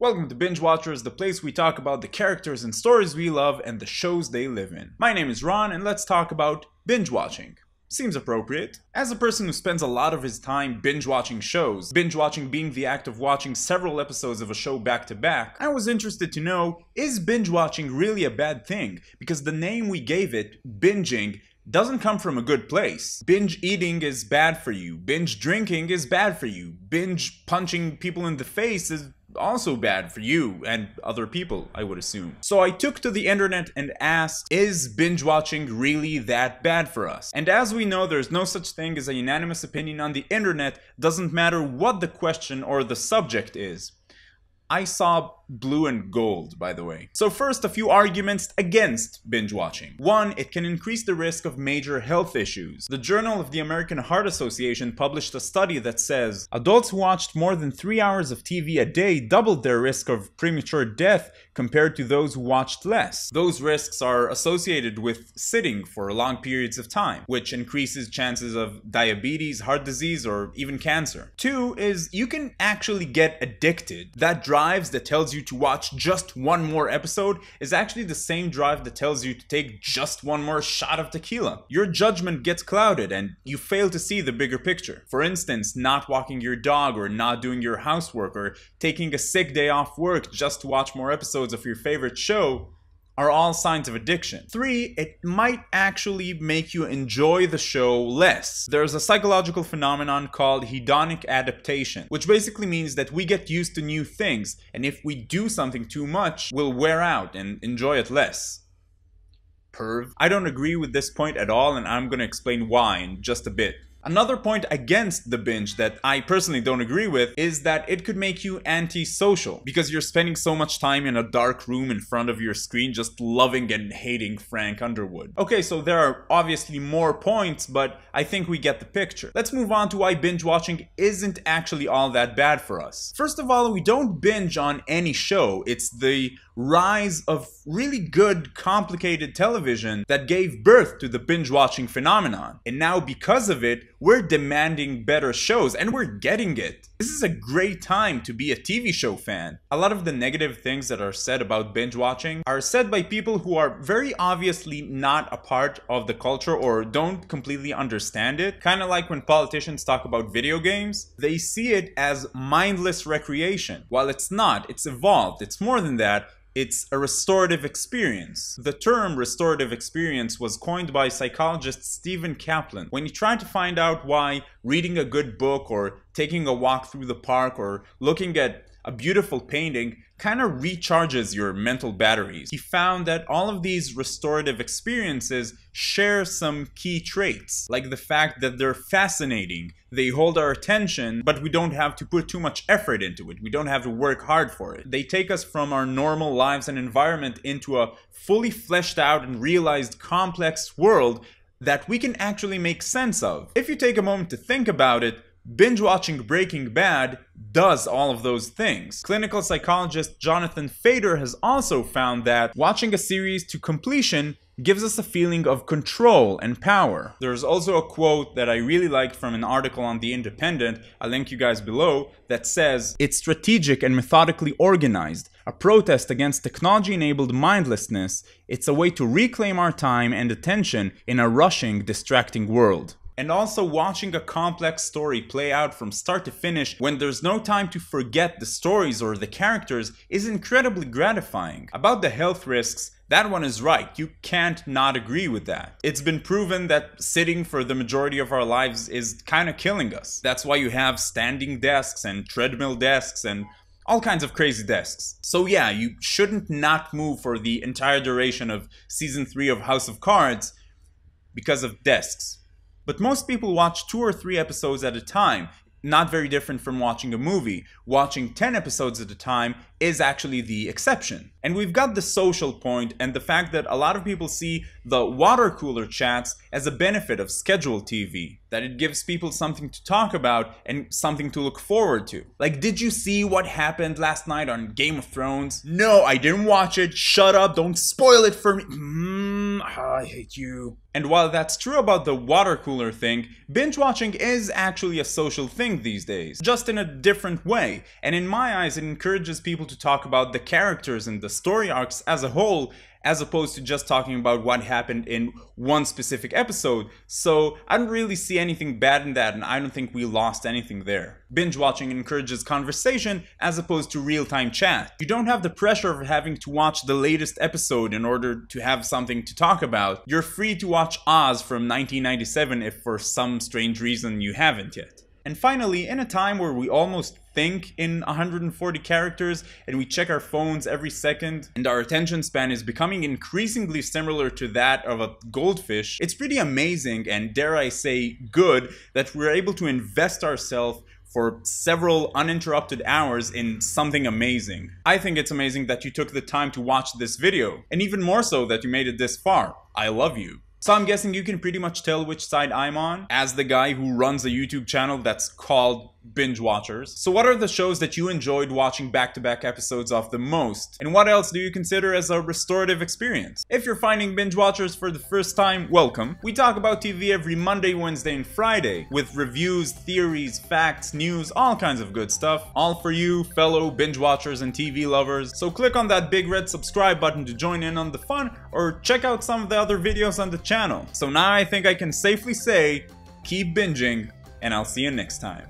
Welcome to Binge Watchers, the place we talk about the characters and stories we love and the shows they live in. My name is Ron, and let's talk about binge watching. Seems appropriate. As a person who spends a lot of his time binge watching shows, binge watching being the act of watching several episodes of a show back to back, I was interested to know, is binge watching really a bad thing? Because the name we gave it, binging, doesn't come from a good place. Binge eating is bad for you. Binge drinking is bad for you. Binge punching people in the face is also bad for you and other people, I would assume. So I took to the internet and asked, is binge watching really that bad for us? And as we know, there's no such thing as a unanimous opinion on the internet, doesn't matter what the question or the subject is. I saw blue and gold, by the way. So first, a few arguments against binge watching. One, it can increase the risk of major health issues. The Journal of the American Heart Association published a study that says adults who watched more than 3 hours of TV a day doubled their risk of premature death compared to those who watched less. Those risks are associated with sitting for long periods of time, which increases chances of diabetes, heart disease, or even cancer. Two is you can actually get addicted. That drive that tells you to watch just one more episode is actually the same drive that tells you to take just one more shot of tequila. Your judgment gets clouded and you fail to see the bigger picture. For instance, not walking your dog or not doing your housework or taking a sick day off work just to watch more episodes of your favorite show are all signs of addiction. Three, it might actually make you enjoy the show less. There's a psychological phenomenon called hedonic adaptation, which basically means that we get used to new things, and if we do something too much, we'll wear out and enjoy it less. Perv. I don't agree with this point at all, and I'm gonna explain why in just a bit. Another point against the binge that I personally don't agree with is that it could make you antisocial because you're spending so much time in a dark room in front of your screen just loving and hating Frank Underwood. Okay, so there are obviously more points, but I think we get the picture. Let's move on to why binge watching isn't actually all that bad for us. First of all, we don't binge on any show. It's the rise of really good, complicated television that gave birth to the binge watching phenomenon. And now because of it, we're demanding better shows, and we're getting it. This is a great time to be a TV show fan. A lot of the negative things that are said about binge watching are said by people who are very obviously not a part of the culture or don't completely understand it. Kind of like when politicians talk about video games, they see it as mindless recreation. While it's not, it's evolved, it's more than that. It's a restorative experience. The term restorative experience was coined by psychologist Stephen Kaplan when he tried to find out why reading a good book or taking a walk through the park or looking at a beautiful painting kind of recharges your mental batteries. He found that all of these restorative experiences share some key traits, like the fact that they're fascinating, they hold our attention, but we don't have to put too much effort into it. We don't have to work hard for it. They take us from our normal lives and environment into a fully fleshed out and realized complex world that we can actually make sense of. If you take a moment to think about it, binge watching Breaking Bad does all of those things. Clinical psychologist Jonathan Fader has also found that watching a series to completion gives us a feeling of control and power. There's also a quote that I really liked from an article on The Independent, I'll link you guys below, that says, "It's strategic and methodically organized, a protest against technology-enabled mindlessness. It's a way to reclaim our time and attention in a rushing, distracting world." And also watching a complex story play out from start to finish when there's no time to forget the stories or the characters is incredibly gratifying. About the health risks, that one is right. You can't not agree with that. It's been proven that sitting for the majority of our lives is kind of killing us. That's why you have standing desks and treadmill desks and all kinds of crazy desks. So yeah, you shouldn't not move for the entire duration of season 3 of House of Cards because of desks. But most people watch 2 or 3 episodes at a time, not very different from watching a movie. Watching 10 episodes at a time is actually the exception. And we've got the social point and the fact that a lot of people see the water cooler chats as a benefit of scheduled TV. That it gives people something to talk about and something to look forward to. Like, did you see what happened last night on Game of Thrones? No, I didn't watch it. Shut up, don't spoil it for me. I hate you. And while that's true about the water cooler thing, binge watching is actually a social thing these days, just in a different way. And in my eyes, it encourages people to talk about the characters and the story arcs as a whole, as opposed to just talking about what happened in one specific episode. So I don't really see anything bad in that, and I don't think we lost anything there. Binge watching encourages conversation as opposed to real-time chat. You don't have the pressure of having to watch the latest episode in order to have something to talk about. You're free to watch Oz from 1997 if for some strange reason you haven't yet. And finally, in a time where we almost think in 140 characters and we check our phones every second and our attention span is becoming increasingly similar to that of a goldfish, it's pretty amazing and, dare I say, good that we're able to invest ourselves for several uninterrupted hours in something amazing. I think it's amazing that you took the time to watch this video, and even more so that you made it this far. I love you. So I'm guessing you can pretty much tell which side I'm on, as the guy who runs a YouTube channel that's called Binge Watchers. So what are the shows that you enjoyed watching back-to-back episodes of the most? And what else do you consider as a restorative experience? If you're finding Binge Watchers for the first time, welcome. We talk about TV every Monday, Wednesday, and Friday, with reviews, theories, facts, news, all kinds of good stuff. All for you, fellow binge watchers and TV lovers. So click on that big red subscribe button to join in on the fun, or check out some of the other videos on the channel. So now I think I can safely say, keep binging, and I'll see you next time.